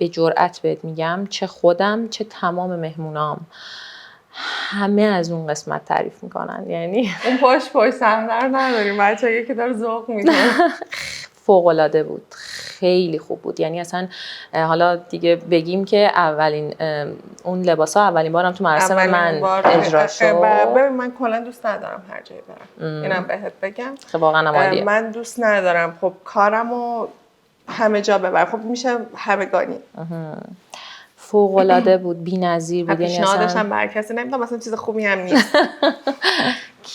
به جرئت بهت میگم چه خودم چه تمام مهمونام همه از اون قسمت تعریف میکنن. یعنی اون پشت صحنه رو نداریم بچه‌ای که داره ذوق میکنه. فوق‌العاده بود، خیلی خوب بود. یعنی اصلا حالا دیگه بگیم که اولین اون لباسا اولین بارم تو مراسم من اجرا شد. ببین من کلا دوست ندارم هر جایی برم، اینم بهت بگم. خب واقعا عالیه. من دوست ندارم خب کارمو همه جا ببرم، خب میشه همگانی. فوق‌العاده بود، بی‌نظیر بود. یعنی پیشنهادش هم بر کسی نمیدم، مثلا چیز خوبی هم نیست.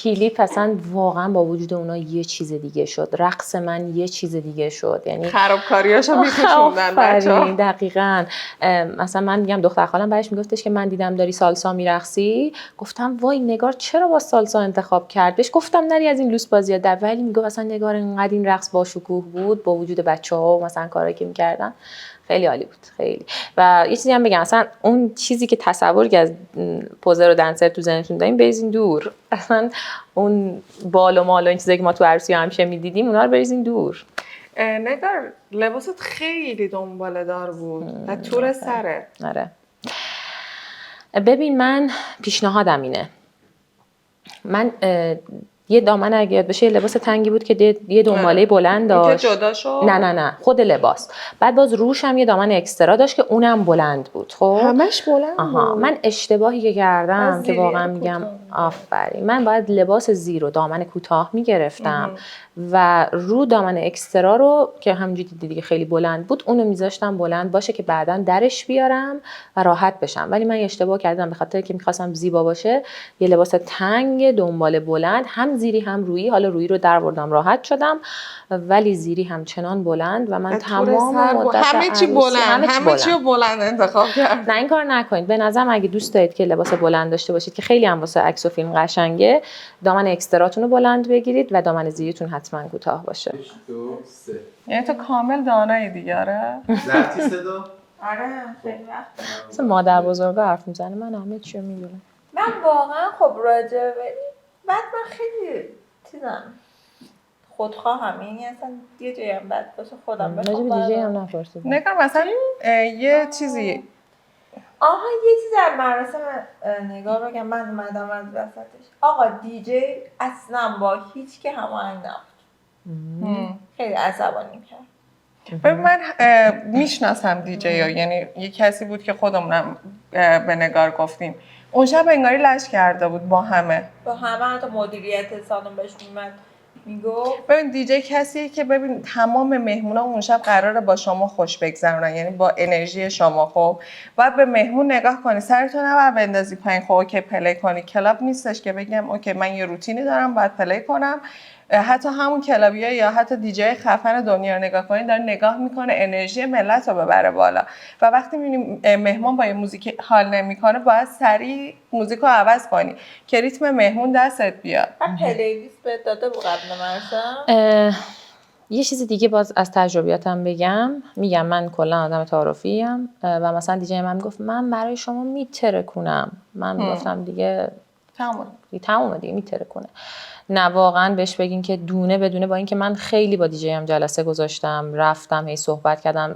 کلیپ اصلا واقعا با وجود اونا یه چیز دیگه شد، رقص من یه چیز دیگه شد. یعنی خرابکاریاشو می‌پوشوندن بچه‌ها. دقیقاً. مثلا من میگم دختر خالم برش میگفتش که من دیدم داری سالسا میرقصی، گفتم وای نگار چرا با سالسا انتخاب کرد؟ بهش گفتم نری از این لوس بازی‌ها در، ولی میگه اصلا نگار انقدر این رقص با شکوه بود با وجود بچه‌ها و مثلا کارایی که می‌کردن خیلی عالی بود، خیلی. و یه چیزی هم بگم، اصلا اون چیزی که تصوری که از پوزر و دنسر تو ذهنتون دارین بریزین دور. اصلا اون بال و مال و این چیزایی که ما تو عروسی همیشه میدیدیم اونا رو بریزین دور. نگار لباست خیلی دنباله دار بود و طور سره. آره. ببین من پیشنهادم اینه، من یه دامن اگه یاد بشه یه لباس تنگی بود که یه دنباله بلند داشت. که جدا شد؟ نه خود لباس. بعد باز روش هم یه دامن اکسترا داشت که اونم بلند بود. خب همش بلند بود. من اشتباهی که کردم که واقعا میگم آفرین، من باید لباس زیر و دامن کوتاه میگرفتم و رو دامن اکسترا رو که همونجوری دیگه خیلی بلند بود اونو میذاشتم بلند باشه که بعداً درش بیارم و راحت بشم. ولی من اشتباه کردم، به خاطر که میخواستم زیبا باشه یه لباس تنگ دنبال بلند، هم زیری هم رویی، حالا رویی رو در بردم راحت شدم ولی زیری همچنان بلند و من تمام مدت همه چی بلند انتخاب کردم. نه این کار نکنید. به نظرم اگه دوست دارید که لباس بلند داشته باشید که خیلی هم واسه عکس و فیلم قشنگه، دامن اکستراتون رو بلند بگیرید و دامن زیریتون حتما کوتاه باشه. 2 3 یعنی تو کامل دانایی دیگه. آره لفتی صدا؟ آره خیلی وقت مثل مادر بزرگا حرف میزنه، من همه چی رو میدونم. من واقعا خب راجع بعد من خیلی چیزم خودخواهم، یعنی اصلا یه جایی هم بد باشه خودم بخوام. راجع به دیجی هم نپرسید. نگار مثلا یه چیزی یه چیز در مراسم نگار بگم، من اومدم از وسطش. آقا دیجی اصلا با هیچ که هماهنگ نبود، خیلی عصبانی کرد. ببین من میشناسم دیجی ها، یعنی یه کسی بود که خودمونم به نگار گفتیم اون شب انگاری لش کرده بود با همه حتی مدیریت سالن بهش میمد میگفت. ببین دیجی کسیه که ببین تمام مهمونا اون شب قراره با شما خوش بگذرونن، یعنی با انرژی شما. خب باید به مهمون نگاه کنی، سرتو نباید بندازی پایین. خب اوکی پلی کنی، کلاب نیستش که بگم اوکی من یه روتینی دارم باید پلی کنم. حتی همون کلابی‌ها یا حتی دیجی خفن دنیا رو نگاه کنید داره نگاه میکنه انرژی ملت رو ببره بالا و وقتی می‌بینیم مهمان با یه موزیک حال نمیکنه باید سریع موزیک رو عوض کنی که ریتم مهمون دستت بیاد. پلیلیست بهت داده بود قبل مراسم؟ یه چیز دیگه باز از تجربیاتم میگم من کلا آدم تعارفی‌ام و مثلا دیجی من میگفت من برای شما میترکونم، من میگفتم دیگه تمومه دیگه میترکونه. نه واقعا بهش بگین که دونه بدونه، با اینکه من خیلی با دیجی هم جلسه گذاشتم رفتم هی صحبت کردم.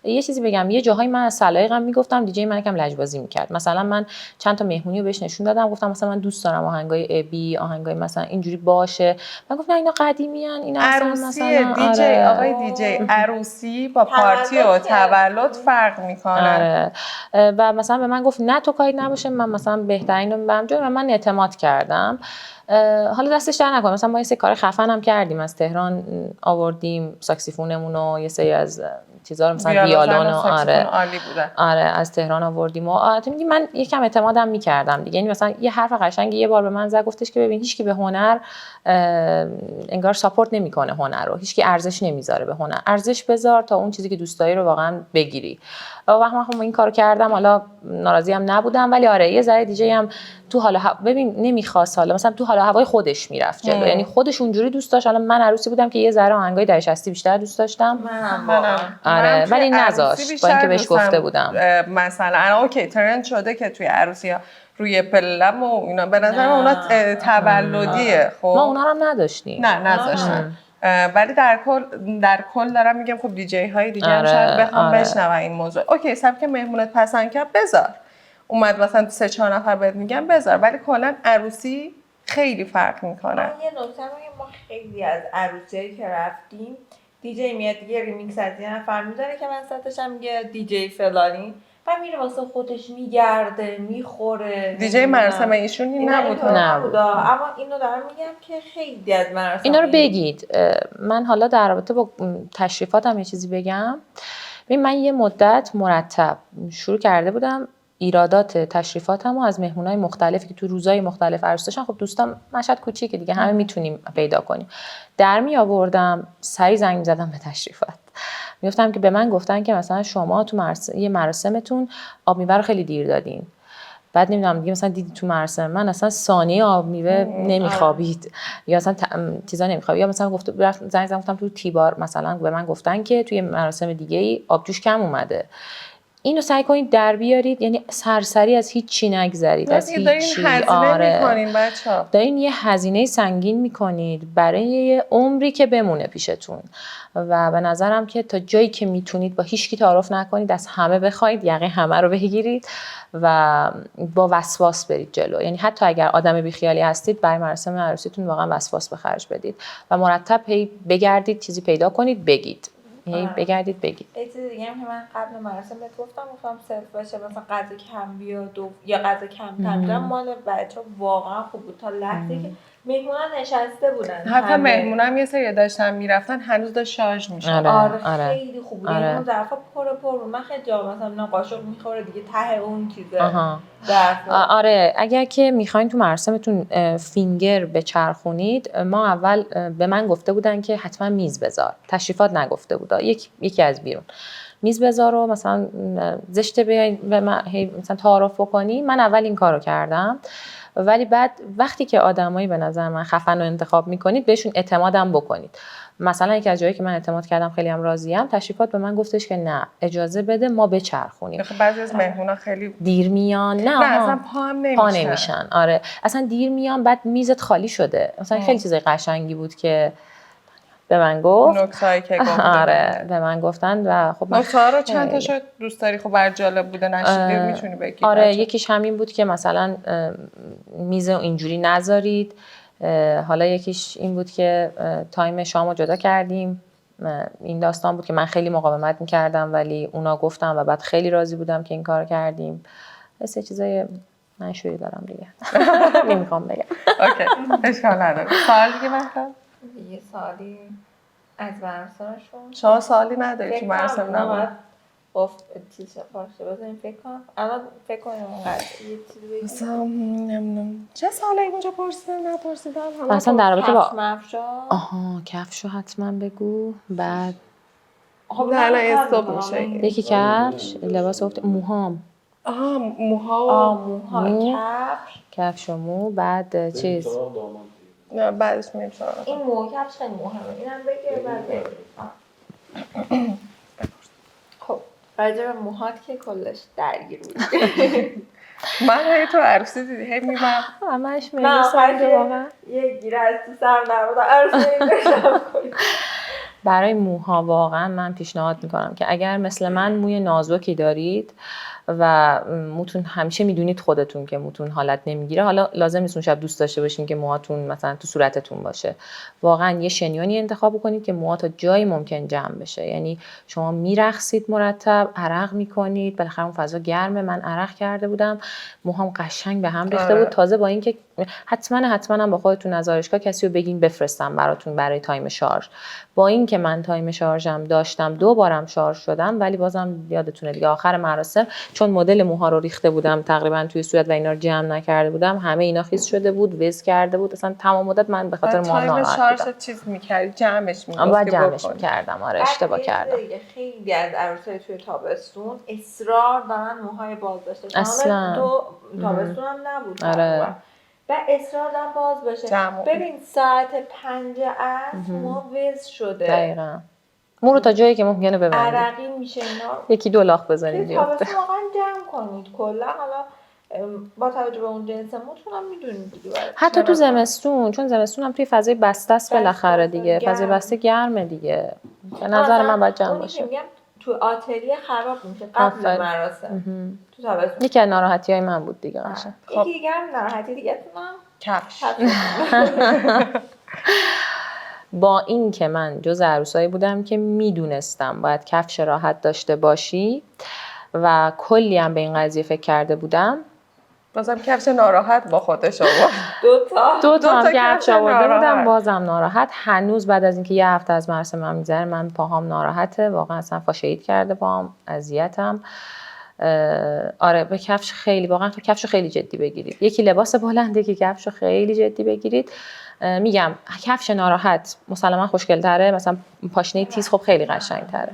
یه چیزی بگم، یه جاهایی من از سلایقم میگفتم دیجی من یکم لجبازی میکرد. مثلا من چند تا مهمونی رو بهش نشون دادم، گفتم مثلا من دوست دارم آهنگای ابی، آهنگای مثلا اینجوری باشه. من گفتم اینا قدیمیان، اینا اصلا مثلا دیجی آقای دیجی عروسی با پارتی و تولد فرق میکنه. آره. و مثلا به من گفت نه تو کاری نباشه، من مثلا بهترین رو میبرم جلو و من اعتماد کردم. حالا دستش در نکنه، مثلا ما یه سری کار خفن هم کردیم، از تهران آوردیم ساکسیفونمون و یه سری از چیزا رو مثلا ویولون و آره از تهران آوردیم و من یکم اعتمادم میکردم دیگه. یعنی مثلا یه حرف قشنگی یه بار به من زد، گفتش که ببین هیچکی به هنر انگار ساپورت نمیکنه، هنر رو هیچکی ارزش نمیذاره، به هنر ارزش بذار تا اون چیزی که دوست داری رو واقعا بگیری. و وقتی من این کارو کردم حالا ناراضی هم نبودم، ولی آره یه ذره دیجی هم تو حالا ببین نمیخواست، حالا مثلا تو حالا هوای خودش میرفت جلو، یعنی خودش اونجوری دوست داشت. حالا من عروسی بودم که یه ذره آهنگای دهه 60 بیشتر دوست داشتم. منم آره ولی نذاشت با اینکه بهش گفته بودم. مثلا اوکی ترند شده که توی عروسی روی پلم و اینا به نظر اونا تولدیه. خب ما اونا رو هم نداشتیم. نه نذاشتن. ولی در کل دارم میگم خب دیجی های دیگه هم شاید بخوام بشنون این موضوع. اوکی سبک مهمونت پسند کرد بذار، اومد مثلا 3-4 نفر بهت میگن بذار، ولی کلا عروسی خیلی فرق میکنه. من یه نکته میگم، ما خیلی از عروسیایی که رفتیم دیجی میاد یه ریمیکس از یه نفر میذاره که وسطش هم میگه دیجی فلانی و میره واسه خودش میگرده میخوره. دیجی مراسم ایشون نبود. اما اینو دارم میگم که خیلی از مراسم اینا رو بگید. من حالا در رابطه با تشریفاتم یه چیزی بگم. من یه مدت مرتب شروع کرده بودم ایرادات تشریفاتم و از مهمونای مختلفی که تو روزای مختلف عروس داشتن، خب دوستان مشهد کوچیکه دیگه همه میتونیم پیدا کنیم، در می آوردم سری زنگ می‌زدم به تشریفات، میگفتم که به من گفتن که مثلا شما تو یه مراسمتون آب میوه رو خیلی دیر دادین، بعد نمیدونم دیگه مثلا دیدی تو مراسم من اصلا ثانیه آب میوه نمیخوابید یا مثلا چیزا نمیخوابید، یا مثلا زنگ گفتم تو تیبار مثلا به من گفتن که توی مراسم دیگه ای آبجوش کم اومده. اینو سعی کنید در بیارید، یعنی سرسری از هیچ چی نگذرید، از هیچ چی. میکنین بچه‌ها، دارین یه هزینه سنگین میکنید برای یه عمری که بمونه پیشتون و به نظرم که تا جایی که میتونید با هیچ کی تعارف نکنید، از همه بخواید، یقه همه رو بگیرید و با وسواس برید جلو. یعنی حتی اگر آدم بیخیالی هستید برای مراسم عروسیتون واقعا وسواس به خرج بدید و مرتب بگردید چیزی پیدا کنید بگید. بگردید بگید. یه چیز دیگه هم که من قبل مراسم بهت گفتم صرف باشه مثلا غذا کم بیاد یا غذا کمتر بیاد، مال بچه‌ها واقعا خوب بود تا لحظه که مهمونا نشسته بودن. حتی مهمونا هم یه سری داشتن میرفتن هنوز داشت شارژ میشد. آره خیلی خوب بود. یعنی اون ظرفا پر بود. من خیلی جا مثلا قاشق میخوره دیگه ته اون چیزه. آره اگر که میخواین تو مراسمتون فینگر بچرخونید، ما اول به من گفته بودن که حتما میز بذار، تشریفات نگفته بود، یکی از بیرون میز بذار و مثلا زشته بیاین به من مثلا تعارف بکنی. من اول این کارو کردم، ولی بعد وقتی که آدمایی به نظر من خفن رو انتخاب میکنید بهشون اعتمادم بکنید. مثلا یکی از جایی که من اعتماد کردم خیلی هم راضیم، تشریفات به من گفتش که نه اجازه بده ما بچرخونیم. بعضی از مهمونا خیلی دیر میان، نه اصلا پا نمیشن. آره اصلا دیر میان، بعد میزت خالی شده. مثلا خیلی چیزای قشنگی بود که به من گفت، نکته‌ای که گفتن. آره به من گفتن و خب نکته‌ها رو چند تاشو دوست داری؟ خب بر جالب بوده نشیدی میتونی بگی. آره یکیش همین بود که مثلا میز اینجوری نذارید. حالا یکیش این بود که تایم شامو جدا کردیم. این داستان بود که من خیلی مقاومت میکردم ولی اونا گفتم و بعد خیلی راضی بودم که این کار کردیم. سه چیزای منشوری دارم دیگه. نمیخوام بگم. اوکی اشکال نداره. سوال دیگه مثلا یه سوالی از مراسمشون شما سوالی نداری که مراسم نبود؟ گفت چیز باشه بذاریم فکر کنم. الان فکر کنیم اونقدر یه چیزی بگیم. چه سوالی اینجا نپرسیدم؟ اصلا در رابطه با کفشا حتما بگو. بعد خب نه استاپ میشه. یکی کفش، لباس گفت، موهام. موها کفش و مو. بعد چیز نه بعدش میریم سراغ این مو کفش خیلی مهمه. اینم بگیر بعد بگیر. خب راجع به موهات که کلش درگیر بود. من هی تو عروسی دیدی هی میبرم همش میرسم واقعا یه گیره از تو سر نبود عروسی داشتم کنیم. برای موها واقعا من پیشنهاد میکنم که اگر مثل من موی نازکی دارید و موتون همیشه میدونید خودتون که موتون حالت نمیگیره، حالا لازم نیست اون شب دوست داشته باشین که موهاتون مثلا تو صورتتون باشه، واقعا یه شنیونی انتخاب کنید که موها تا جایی ممکن جمع بشه. یعنی شما میرقصید مرتب، عرق میکنید، بالاخره اون فضا گرمه. من عرق کرده بودم، موهام قشنگ به هم ریخته بود. تازه با اینکه حتما با خودتون از آرایشگاه کسی رو بگین بفرستم براتون برای تایم شارژ. با اینکه من تایم شارژم داشتم 2 بارم شارژ شدم، ولی بازم یادتونه دیگه آخر مراسم چون مدل موها رو ریخته بودم تقریبا توی صورت و اینا رو جمع نکرده بودم، همه اینا خیس شده بود، وز کرده بود. اصلا تمام مدت من به خاطر موها ناراحت بودم. تایم شارژ چیز می‌کردی جمعش می‌گفتی باید جمعش می‌کردم. آره اشتباه کردم. خیلی از عروسای توی تابستون اصرار دارن موهای باز داشته. اصلا تو تابستون هم نبود. آره. و اصرار دارن باز بشه. ببین ساعت 5 عصر ما وز شده. دقیقاً. مو رو تا جایی که ممکنه ببندید. عرقی میشه اینا. یکی 2 لاخ بزنید بیفته. تابستون واقعا جمع کنید. کلا حالا با توجه به اون جنسمون هم میدونید دیگه. حتی تو زمستون، چون زمستون هم توی فضای بسته است بالاخره دیگه، فضای بسته گرمه دیگه. به نظر من باید جمع باشه. میگم تو آتلیه خراب میشه قبل مراسم. تو تابستون یکی از ناراحتی‌های من بود دیگه قشنگ. یکی دیگه هم ناراحتی دیگه تونم کفش. با این که من جز عروسایی بودم که میدونستم باید کفش راحت داشته باشی و کلی هم به این قضیه فکر کرده بودم، بازم کفش ناراحت با خودش آورد. دو تا هم کفش آورده ناراحت. بودم بازم ناراحت. هنوز بعد از اینکه یه هفته از مراسم من میگذره من پاهام ناراحته، واقعا اصلا فاشید کرده پاهام، اذیتم. آره به کفش خیلی، واقعا کفشو خیلی جدی بگیرید. یکی لباس بلنده که کفشو خیلی جدی بگیرید. میگم کفش ناراحت مسلما خوشگل‌تره، مثلا پاشنه تیز خب خیلی قشنگ‌تره.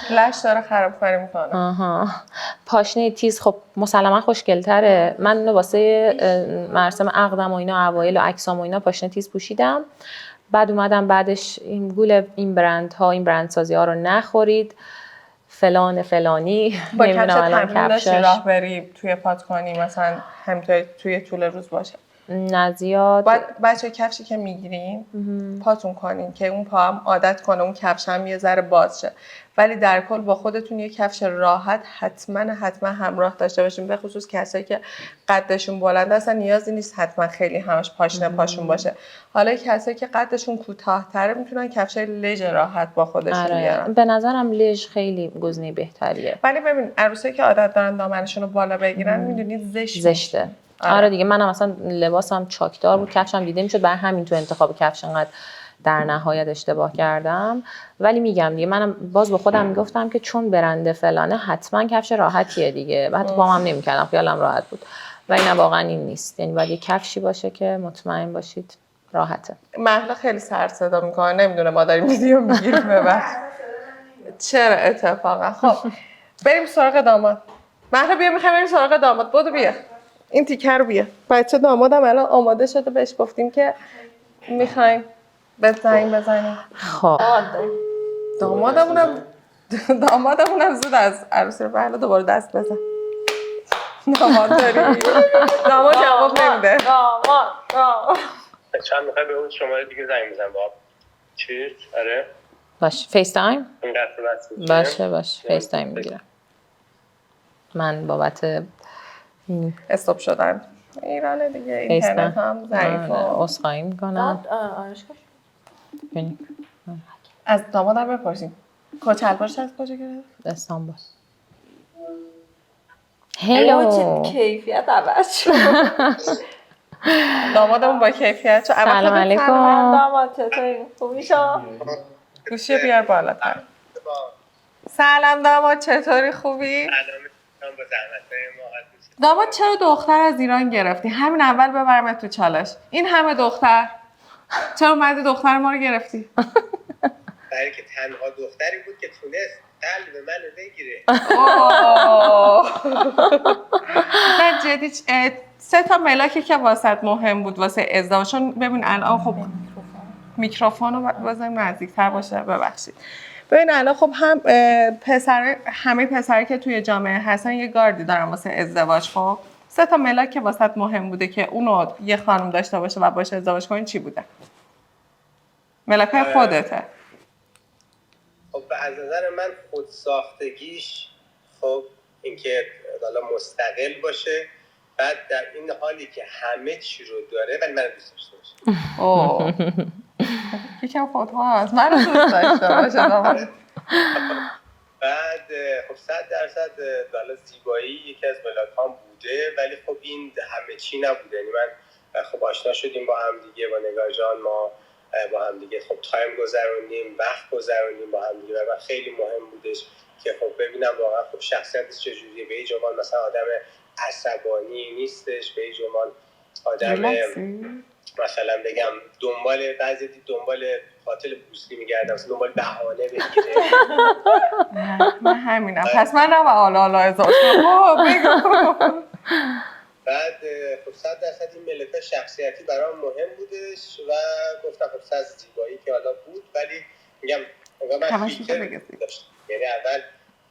لش داره خرابکاری میکنه. آها. پاشنه تیز خب مسلما خوشگل‌تره. من اینو واسه مراسم عقدم و اینا اوایل و عکسام و اینا پاشنه تیز پوشیدم. بعد اومدم بعدش این گول این برندها، این برندسازی ها رو نخورید، فلان فلانی. با کفش تمرین داشتی راه بری توی پات کنی مثلا همینطوری توی طول روز باشه؟ نه زیاد. باید بچه کفشی که میگیرین پاتون کنین که اون پا هم عادت کنه اون کفش هم یه ذره باز شه، ولی در کل با خودتون یه کفش راحت حتما همراه داشته باشین. به خصوص کسایی که قدشون بلنده اصلا نیازی نیست حتما خیلی همش پاشنه پاشون باشه. حالا کسایی که قدشون کوتاه‌تره میتونن کفشای لژ راحت با خودشون بیارن. به نظرم لژ خیلی گزینه بهتریه. ولی ببین عروسایی که عادت دارن دامنشون رو بالا بگیرن میدونید زشته. آره دیگه منم مثلا لباسم چاکدار بود، کفشم دیده میشد، برای همین تو انتخاب کفش انقدر در نهایت اشتباه کردم. ولی میگم دیگه منم باز با خودم میگفتم که چون برنده فلانه حتما کفش راحتیه دیگه، و حتی پام هم نمیکردم خیالم راحت بود، ولی نه واقعا این نیست. یعنی باید یه کفشی باشه که مطمئن باشید راحته. مهلا خیلی سر صدا میکنه، نمیدونه ما داریم ویدیو میگیریم. ببخش چرا اتفاقا. خب بریم سراغ داماد. مهلا بیا، میخوایم بریم سراغ داماد. بدو بیا این تیکه رو بیا. بچه دامادم الان آماده شده، بهش گفتیم که میخوایم بزنیم. خب دامادمونم زود از عروسی رو مهلا دوباره دست بزن. داماد داری؟ داماد جواب نمیده. داماد چند میخوای به اون شماره دیگه زنگ بزن با چیز؟ آره باشه فیس تایم. باشه فیس تایم میگیرم. من بابت استاپ شدن ایرانه دیگه، اینترنت هم ضعیفه. عذرخواهی میکنم. از دامادم بپرسیم کچلوارش از کجا گرفت؟ استانبول. هلو کیفیت عوض شد. دامادمون با کیفیت شد. سلام علیکم. داماد چطوری؟ خوبی شما؟ گوشی بیار بالاتر. سلام داماد چطوری، خوبی؟ داماد چرا دختر از ایران گرفتی؟ همین اول ببرمت تو چالش. این همه دختر چرا اومدی دختر ما رو گرفتی؟ برای که تنها دختری بود که تونست قلب منو بگیره. نه جدی 3 تا ملاکی که واسط مهم بود واسه ازدواج. چون ببین الان خب میکروفون رو بزنیم نزدیکتر باشه، ببخشید. ببین الان خب هم همه پسرایی که توی جامعه هستن یه گاردی دارن واسه ازدواج. خب 3 تا ملاک که واسط مهم بوده که اونو یه خانم داشته باشه و باشه ازدواج کنین چی بوده؟ ملاکای خودته. خب از نظر من خودساختگیش، خب اینکه حالا مستقل باشه، بعد در این حالی که همه چی رو داره ولی منو دوست داشته باشه. اوه یکم خودها هست منو دوست داشته باشه. بعد خب 100% حالا زیبایی یکی از ملاکام بوده، ولی خب این همه چی نبوده. یعنی من خب آشنا شدیم با هم دیگه، با نگار جان ما با هم دیگه خب تایم گذروندیم، وقت گذروندیم با هم دیگه، و خیلی مهم بودش که خب ببینم واقعا خب شخصیتش چجوریه. به این جمال مثلا آدم عصبانی نیستش، به این جمال آدم مثلا بگم دنبال قاتل پوستی میگردم، مثلا دنبال بهانه بگیره. من همینم، پس من رو آلا ازاش بگم. بعد خب 100% این ملکه شخصیتی برام مهم بودش و گفتم خب 100 زیبایی که حالا بود، ولی میگم من فیلتر داشتم. یعنی اول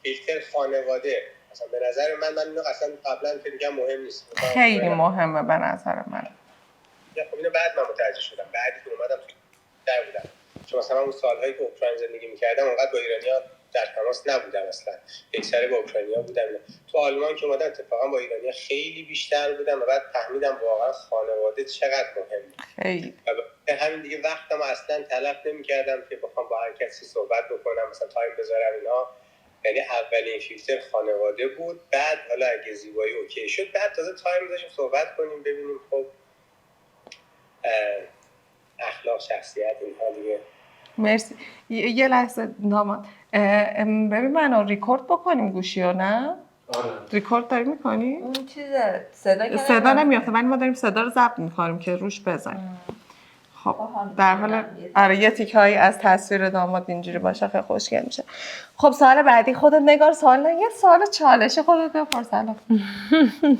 فیلتر خانواده، مثلا به نظر من اینو اصلا قبلا فکر می‌کردم مهم نیست. خیلی مهمه به نظر من. خب اینو بعد من متوجه شدم، بعدی که اومدم تو در بودم، چون مثلا اون سال‌هایی که اوکراین زندگی می‌کردم اونقدر با ایرانی‌ها در تماس نبودم، اصلا یکسره با اوکراینی‌ها بودم. تو آلمان که اومدم اتفاقا با ایرانی‌ها خیلی بیشتر بودم و بعد فهمیدم واقعا خانواده چقدر مهمه. خیلی. و همین دیگه وقتم اصلا تلف نمی‌کردم که بخوام با هر کسی صحبت بکنم، مثلا تایم بذارم اینا. یعنی اولین فیلتر خانواده بود، بعد حالا اگه زیبایی اوکی شد، بعد تازه تایم داشتیم صحبت کنیم ببینیم خب اخلاق، شخصیت، اینها دیگه. مرسی. یه لحظه داماد، ببین منو ریکورد بکنیم گوشیو، نه؟ آره. ریکورد داری میکنی؟ اون چیزه صدا نمیافته، ولی ما داریم صدا رو ضبط میکنیم که روش بزنیم. خب در حال آره یه تیکه‌ای از تصویر داماد اینجوری باشه خیلی خوشگل میشه. خب سوال بعدی خودت نگار، سوال نه، یه سوال چالشه خودت بپرس الان.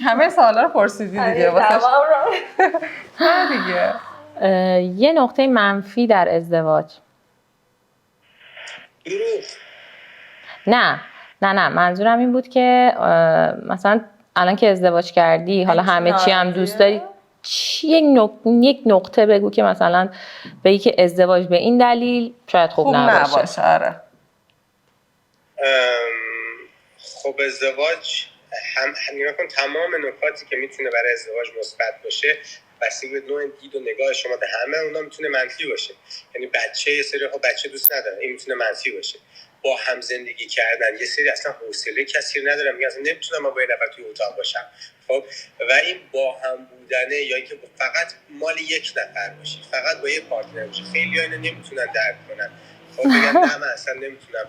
همه سوالا رو پرسیدی دیگه واسه نه دیگه. یه نقطه منفی در ازدواج. نه منظورم این بود که مثلا الان که ازدواج کردی حالا همه چی هم دوست داری، یک نقطه بگو که مثلا بگی که ازدواج به این دلیل شاید خوب نباشه. آره. خب ازدواج نگاه کن، تمام نکاتی که میتونه برای ازدواج مثبت باشه بستگی به نوع دید و نگاه شما به همه اونا میتونه منفی باشه. یعنی بچه، یه سری بچه دوست ندارن، این میتونه منفی باشه. با هم زندگی کردن، یه سری اصلا حوصله کسی رو ندارم، میگن اصلا نمیتونم با این نفر توی اتاق باشم. خب و این با هم بودنه یا اینکه فقط مال یک نفر باشی، فقط با یک پارتنر باشی، خیلی‌ها اینو نمیتونن درک کنن. خب بگن نه من اصلا نمیتونم.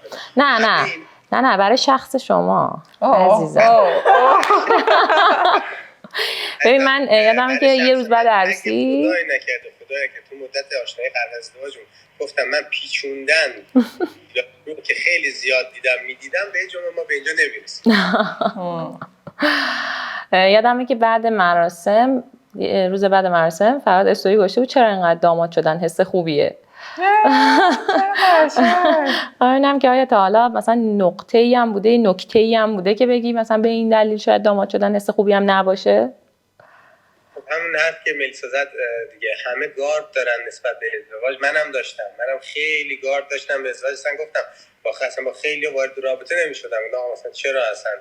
نه برای شخص شما عزیزم. ببین من یادمه که یه روز بعد عروسی خدای که تو مدت آشنایی قبل از ازدواجم گفتم من پیچوندن که خیلی زیاد میدیدم به جمعه ما به اینجا نمیرسیم. یادمه که بعد مراسم، روز بعد مراسم فراد استوری گذاشته بود چرا اینقدر داماد شدن حس خوبیه. آره که آیا تا حالا مثلا نقطه‌ای هم بوده، نکته‌ای هم بوده که بگی مثلا به این دلیل شاید داماد شدن حس خوبی هم نباشه؟ خب همون حرف که ملیسا زد دیگه، همه گارد دارن نسبت به ازدواج. منم داشتم، منم خیلی گارد داشتم به ازدواج. اصلا گفتم با خیلی وارد رابطه نمی‌شدم. مثلا چرا اصلا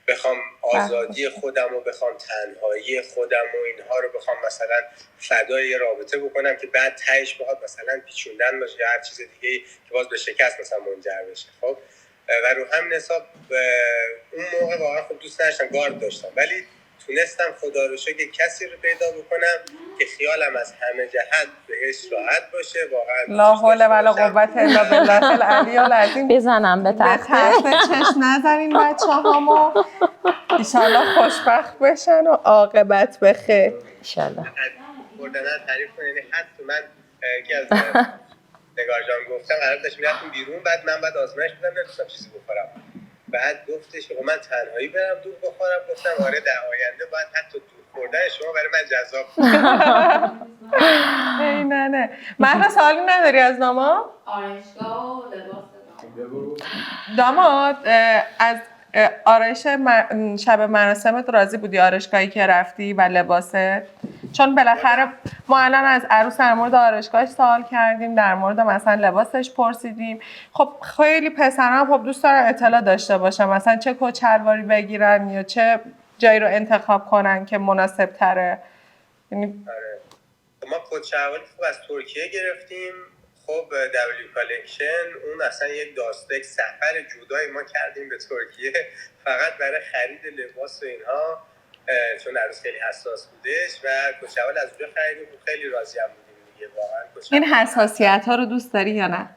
بخوام آزادی خودم و بخوام تنهایی خودم و اینها رو بخوام مثلا فدای رابطه بکنم که بعد تهش بخواد مثلا پیچوندن باشه یا هر چیز دیگه که باز به شکست مثلا منجر بشه. خب و رو همین حساب اون موقع واقعا خب دوست داشتم، گارد داشتم، ولی تونستم خدا رو شکر کسی رو پیدا بکنم که خیالم از همه جهت بهش راحت باشه. واقعا لا حول ولا قوت الا بالله العلی العظیم. بزنم به تخت چشم نزنین بچه‌هامو، ان شاءالله خوشبخت بشن و عاقبت بخیر ان شاءالله. بردن تعریف کنه، یعنی حتی من یکی از نگار جان گفتم قرار داشتم میرفتم بیرون، بعد من بعد آزمایش بدم نمی‌تونستم چیزی بخورم، بعد گفتش که من تنهایی برم دور بخورم. گفتم آره در آینده باید حتی دور خوردن شما برای من جذاب ای نه مهرا سوالی نداری از داماد؟ آرایشگاه و لباس داماد از آرایش شب مراسمت راضی بودی؟ آرایشگاهی که رفتی و لباست؟ چون بالاخره ما الان از عروس در مورد آرایشگاهش سوال کردیم، در مورد مثلا لباسش پرسیدیم. خب خیلی پسران خب دوست دارن اطلاع داشته باشن مثلا چه کت شلواری بگیرن یا چه جایی رو انتخاب کنن که مناسب تره. یعنی ما کت شلواری خب از ترکیه گرفتیم. خب دبلیو کالکشن اون اصلا یک داستان، یک سفر جدایی ما کردیم به ترکیه فقط برای خرید لباس و اینها، چون عروس خیلی حساس بودش و کت شلوار از اونجا خریدیم. خیلی راضی هم بودیم دیگه واقعا. این حساسیت‌ها رو دوست داری یا نه؟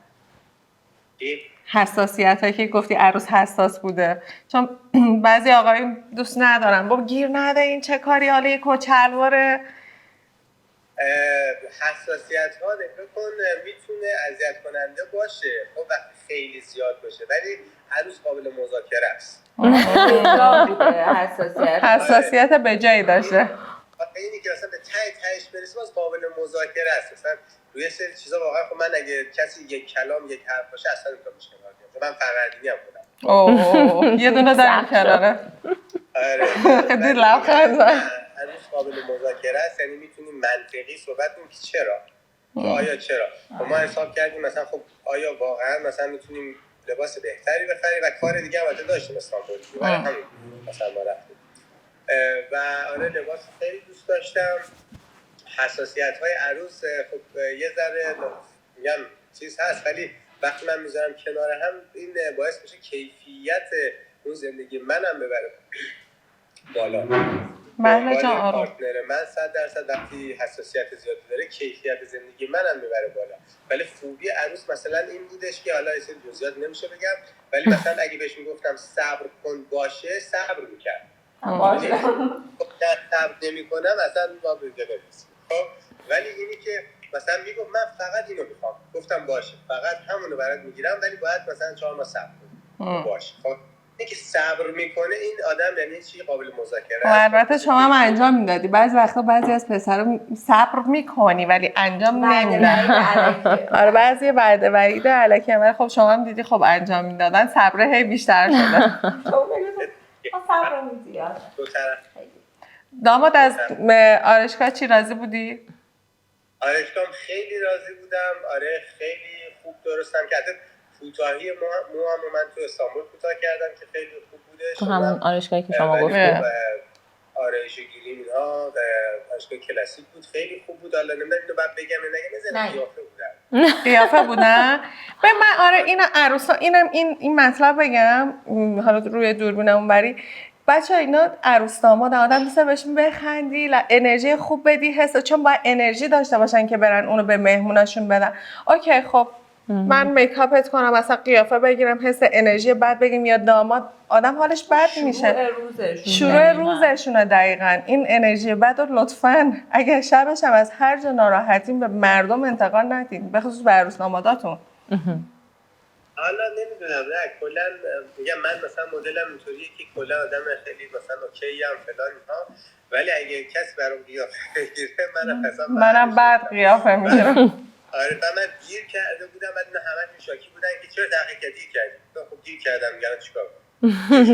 حساسیت‌هایی که گفتی عروس حساس بوده، چون بعضی آقایون دوست ندارن بابا گیر نده این چه کاری، حالا یک کت شلواره. حساسیت‌ها نگاه کن میتونه اذیت کننده باشه خب وقتی خیلی زیاد باشه، ولی عروس قابل مذاکره است. حساسیت به جایی داشته. اینی که مثلا به تهش برسه باز قابل مذاکره است. مثلا روی سری چیزا واقعا خب من اگه کسی یک کلام یک حرف باشه اصلا نمیتونم مشکل کنم. من فقردینی هم بودم. یه دونه داریم کناره. آره خیلی لبخند زد. هنوز قابل مذاکره است، یعنی میتونیم منطقی صحبت کنیم که چرا آیا چرا ما حساب کردیم مثلا خب آیا واقعا مثلا میتونیم لباس بهتری بخریم و کار دیگه البته داشتیم استانبول برای همین مثلا ما رفتیم و آره لباس خیلی دوست داشتم. حساسیت‌های عروس خب یه ذره میگم چیز هست، ولی وقتی من میذارم کنار هم این باعث میشه کیفیت اون زندگی منم ببره بالا. بله جان آروم. پارتنر من 100% وقتی حساسیت زیادی داره کیفیت زندگی منم میبره بالا. ولی خوبی عروس مثلا این بودش که حالا اصلا جزئیات نمیشه بگم، ولی مثلا اگه بهش میگفتم صبر کن باشه صبر میکرد. باشه. صبر نمیکنم اصلا ما به جا نمیرسیم. خب ولی اینی که مثلا میگفت من فقط اینو میخوام، گفتم باشه فقط همونو برات میگیرم، ولی باید مثلا 4 ماه صبر کنی. باشه. خب اینکه صبر میکنه این آدم یعنی چی قابل مذاکره است. البته شما هم انجام میدادی. بعضی وقتا بعضی از پسرا صبر میکنی ولی انجام نمیدن. آره بعضی بعد وعید الکی، ولی خب شما هم دیدی خب انجام میدادن، صبر هی بیشتر شده. صبر زیاد. دو طرف. داماد از آرشگاه چی راضی بودی؟ آرشگاه خیلی راضی بودم. آره خیلی خوب درستم کرده. کوتاهی موام من تو استانبول کوتاه کردم که خیلی خوب بودش. تو همون آرایشگاهی که شما گفتی. آرایش گیریم اینها آرایشگاه کلاسیک بود، خیلی خوب بود. حالا نمیدونم اینو بعد بگم نه قیافه بودن. قیافه بودن؟ به من آره این عروسا این مطلب بگم حالا روی دوربینم اونوری بچه‌ها اینا عروس داماد آدم دوست بهشون بخندی، انرژی خوب بدی، حس چون باید انرژی داشته باشن که برن اونو به مهموناشون بدن. اوکی خب من میکاپت کنم مثلا قیافه بگیرم حس انرژی بد بگیم یا داماد آدم حالش بد میشه. شروع روزشونه دقیقاً. این انرژی بد رو لطفاً اگه شبش هم از هر جا ناراحتین به مردم انتقال ندین، به خصوص به عروس داماداتون. حالا نمیدونم نه کلا میگم من مثلا مدلم اینطوریه که کلا آدم خیلی مثلا اوکی ام فلان اینها، ولی اگه کسی برام قیافه بگیره منم بعد قیافه میگیرم. آره من گیر کرده بودم بعد اینا همه شاکی بودن که چرا دقیقاً گیر کردی؟ خب گیر کردم میگم چیکار کنم؟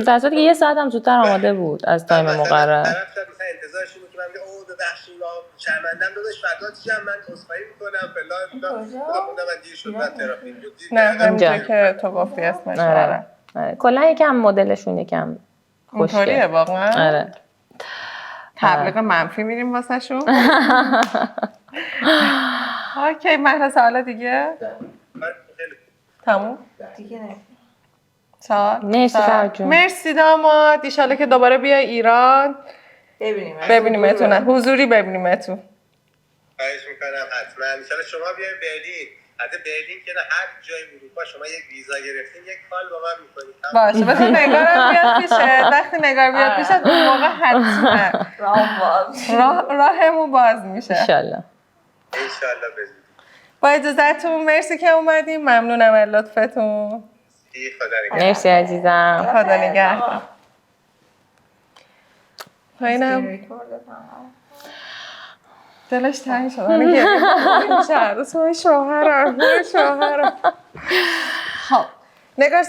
در صورتی که یه ساعت هم زودتر آماده بود از تایم مقرر. طرف شد مثلا انتظارش بود که من بگم اوه ببخشید شرمندم داداش فدات شم من عذرخواهی میکنم فلان خدا من دیر شد من ترافیک بود. نه همینجوری که تو گفتی اسمش. آره کلا یکم مدلشون یکم خوشگله. اونطوریه واقعا. آره تبلیغ منفی میریم واسه شون. اوکی مهرس حالا دیگه تموم دیگه نه. مرسی فرجون. مرسی داماد. ان شاءالله که دوباره بیای ایران ببینیمتون، حضوری ببینیمتون. خواهش میکنم حتما. ان شاءالله شما بیاید برلین. حتی برلین که هر جای اروپا شما یک ویزا گرفتین یک کال با من میکنید. باشه بذار نگارم بیاد پیشه. وقتی نگار بیاد پیشه اون موقع حتما راهمون باز میشه ان شاءالله. ان شاءالله بزن. با اجازهتون مرسی که اومدیم. ممنونم از لطفتون. مرسی عزیزم. خدا نگهدار. پایینم دلش تنگ شد. من گریه میشه عروس من شوهرم. خب نگار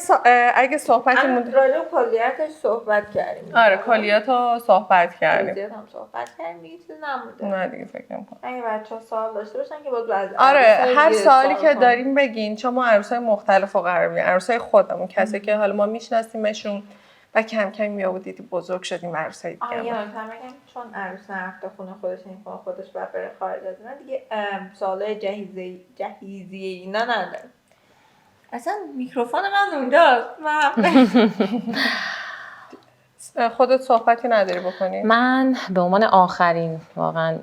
اگه صحبتی مونده راجع به کلیاتش صحبت کردیم. آره کلیاتو صحبت کردیم. هم صحبت کردیم دیگه چیزی نمونده. نه دیگه فکر نمی‌کنم. اگه بچه‌ها سوال داشته باشن که باز از آره هر سوالی که داریم بگین، چون ما عروسای مختلفو قرار میدیم. عروسای خودمون کسی که حالا ما میشناسیمشون و کم کم میاد دیدی بزرگ شدیم عروسای دیگه. آره میگم چون عروس نرفته خونه خودش نمی‌کنه خودش بعد بره خارج از اینا دیگه سوالای جهیزی اینا نداره. اصلا میکروفون من اونجاست. خودت صحبتی نداری بکنی؟ من به عنوان آخرین واقعا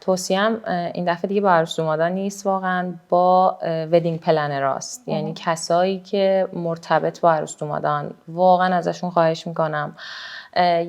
توصیهم این دفعه دیگه با عروس دومادان نیست، واقعا با ودینگ پلنراست. یعنی کسایی که مرتبط با عروس دومادان واقعا ازشون خواهش میکنم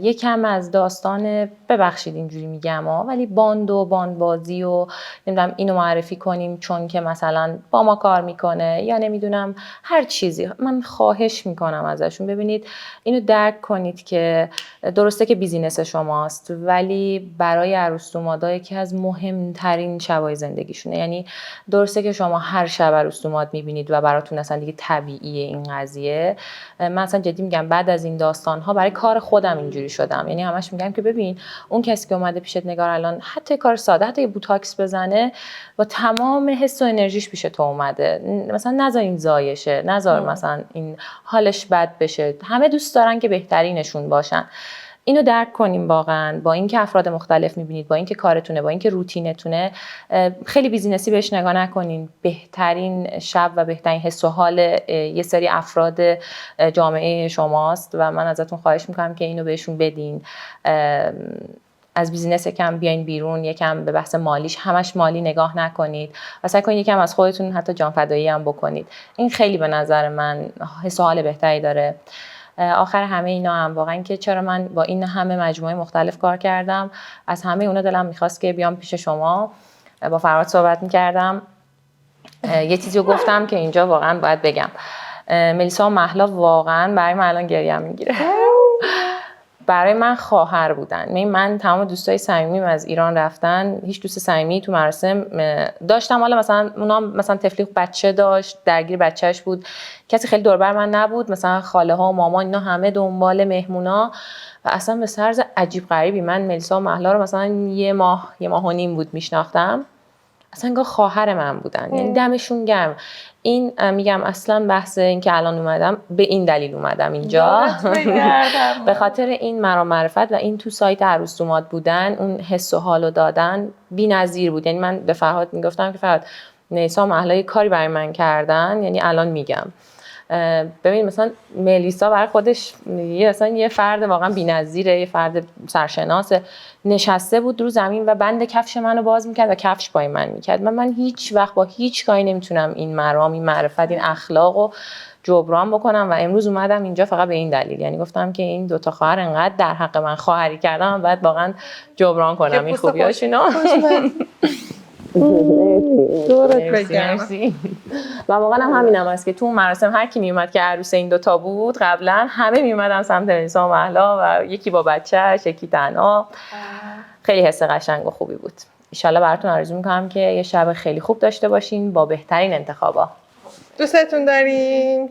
یکم از داستان، ببخشید اینجوری میگم ولی باند و باندبازی و نمیدونم اینو معرفی کنیم چون که مثلا با ما کار میکنه یا نمیدونم هر چیزی، من خواهش میکنم ازشون ببینید اینو درک کنید که درسته که بیزینس شماست ولی برای عروس‌دامادا یکی از مهمترین شبای زندگیشونه. یعنی درسته که شما هر شب عروس‌داماد میبینید و براتون اصلا دیگه طبیعیه این قضیه. من اصلا جدی میگم بعد از این داستان‌ها برای کار خودم اینجوری شدم. یعنی همش میگم که ببین اون کسی که اومده پیشت نگار الان حتی کار ساده، حتی یه بوتاکس بزنه با تمام حس و انرژیش پیش تو اومده، مثلا نذار این زایشه، نذار مثلا این حالش بد بشه. همه دوست دارن که بهترینشون باشن. اینو درک کنیم واقعا. با اینکه افراد مختلف میبینید، با اینکه کارتونه، با اینکه روتینتونه، خیلی بیزینسی بهش نگاه نکنین. بهترین شب و بهترین حس و حال یه سری افراد جامعه شماست و من ازتون خواهش میکنم که اینو بهشون بدین. از بیزینس یکم بیاین بیرون، یکم به بحث مالیش، همش مالی نگاه نکنید و سعی کنید یکم از خودتون حتی جانفدایی هم بکنید. این خیلی به نظر من حس و حال بهتری داره. آخر همه اینا هم واقعا که چرا من با این همه مجموعه مختلف کار کردم، از همه اونا دلم میخواست که بیام پیش شما. با فرهاد صحبت میکردم، یه چیزی رو گفتم که اینجا واقعا باید بگم. ملیسا و مهلا واقعا برای من الان گریم میگیره. برای من خواهر بودن. من تمام دوستای صمیمیم از ایران رفتن، هیچ دوست صمیمی تو مراسم داشتم، حالا مثلا اونا مثلا طفلی بچه داشت، درگیر بچهش بود، کسی خیلی دور بر من نبود، مثلا خاله ها و مامان اینا همه دنبال مهمونا و اصلا به طرز عجیب غریبی من ملیسا و مهلا رو مثلا یه ماه و نیم بود میشناختم، اصلا انگار خواهر من بودن. یعنی دمشون گرم. این میگم اصلا بحث این که الان اومدم به این دلیل اومدم اینجا به خاطر این مرام معرفت و این تو سایت عروس‌داماد بودن، اون حس و حالو دادن بی‌نظیر بود. یعنی من به فرهاد میگفتم که فرهاد ملیسا و مهلا کاری برای من کردن، یعنی الان میگم ببین مثلا ملیسا برای خودش یه فرد واقعا بی‌نظیره، یه فرد سرشناسه، نشسته بود رو زمین و بند کفش منو باز میکرد و کفش پای من میکرد. من هیچ وقت با هیچ کاری نمیتونم این مرام، این معرفت، این اخلاقو جبران بکنم و امروز اومدم اینجا فقط به این دلیل. یعنی گفتم که این دوتا خواهر انقدر در حق من خواهری کردم و باید واقعا جبران کنم این خوبیاشونو. دورت بگم. و واقعا هم همینم هست که تو مراسم هر کی میومد که عروس این دوتا بود قبلا، همه میومدن سمت ملیسا و مهلا و یکی با بچه‌ش، یکی تنها. خیلی حس قشنگ و خوبی بود. ان شاءالله براتون آرزو میکنم که یه شب خیلی خوب داشته باشین با بهترین انتخابا. دوستتون داریم.